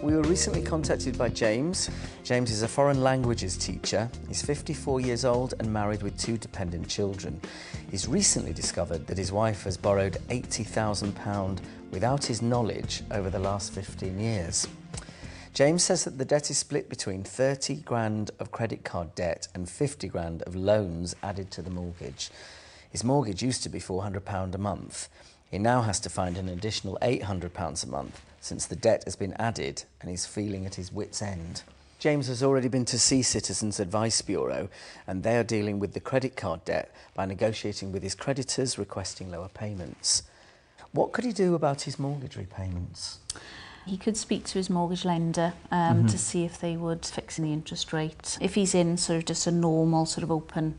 We were recently contacted by James. James is a foreign languages teacher. He's 54 years old and married with 2 dependent children. He's recently discovered that his wife has borrowed £80,000 without his knowledge over the last 15 years. James says that the debt is split between 30 grand of credit card debt and 50 grand of loans added to the mortgage. His mortgage used to be £400 a month. He now has to find an additional £800 a month since the debt has been added and he's feeling at his wit's end. James has already been to see Citizens Advice Bureau and they are dealing with the credit card debt by negotiating with his creditors, requesting lower payments. What could he do about his mortgage repayments? He could speak to his mortgage lender to see if they would fix the interest rate. If he's in sort of just a normal sort of open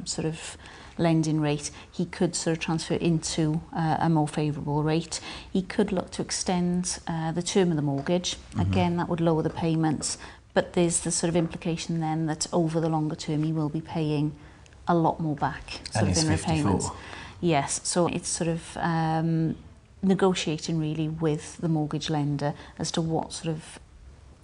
sort of lending rate, he could sort of transfer into a more favourable rate. He could look to extend the term of the mortgage. Again, that would lower the payments, but there's the sort of implication then that over the longer term he will be paying a lot more back sort of in repayments. Yes, so it's sort of negotiating really with the mortgage lender as to what sort of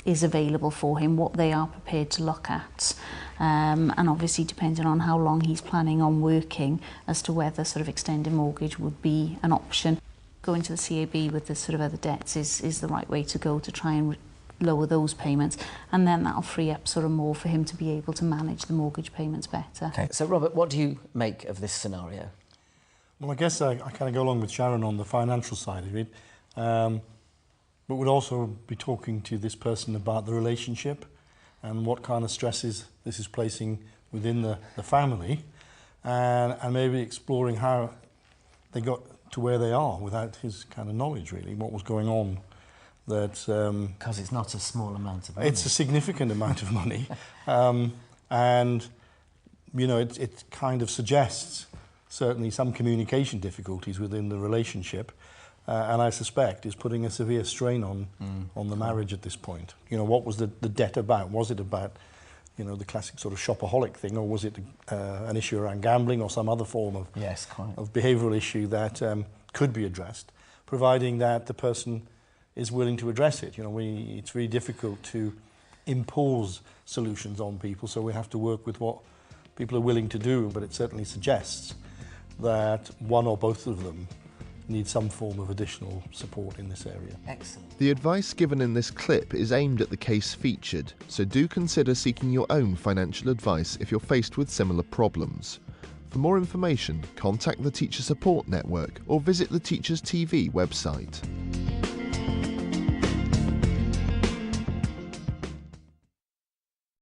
is available for him, what they are prepared to look at, and obviously depending on how long he's planning on working as to whether sort of extending mortgage would be an option. Going to the CAB with the sort of other debts is the right way to go to try and lower those payments, and then that'll free up sort of more for him to be able to manage the mortgage payments better. Okay, so Robert, what do you make of this scenario? Well, I guess I kind of go along with Sharon on the financial side of it, but would also be talking to this person about the relationship and what kind of stresses this is placing within the family, and maybe exploring how they got to where they are without his kind of knowledge, really, what was going on. Because it's not a small amount of money. It's a significant amount of money, and you know, it kind of suggests certainly some communication difficulties within the relationship, and I suspect is putting a severe strain on the marriage at this point. You know, what was the debt about? Was it about, you know, the classic sort of shopaholic thing, or was it an issue around gambling or some other form of of behavioural issue that could be addressed, providing that the person is willing to address it? You know, it's very difficult to impose solutions on people, so we have to work with what people are willing to do, but it certainly suggests that one or both of them need some form of additional support in this area. Excellent. The advice given in this clip is aimed at the case featured, so do consider seeking your own financial advice if you're faced with similar problems. For more information, contact the Teacher Support Network or visit the Teachers TV website.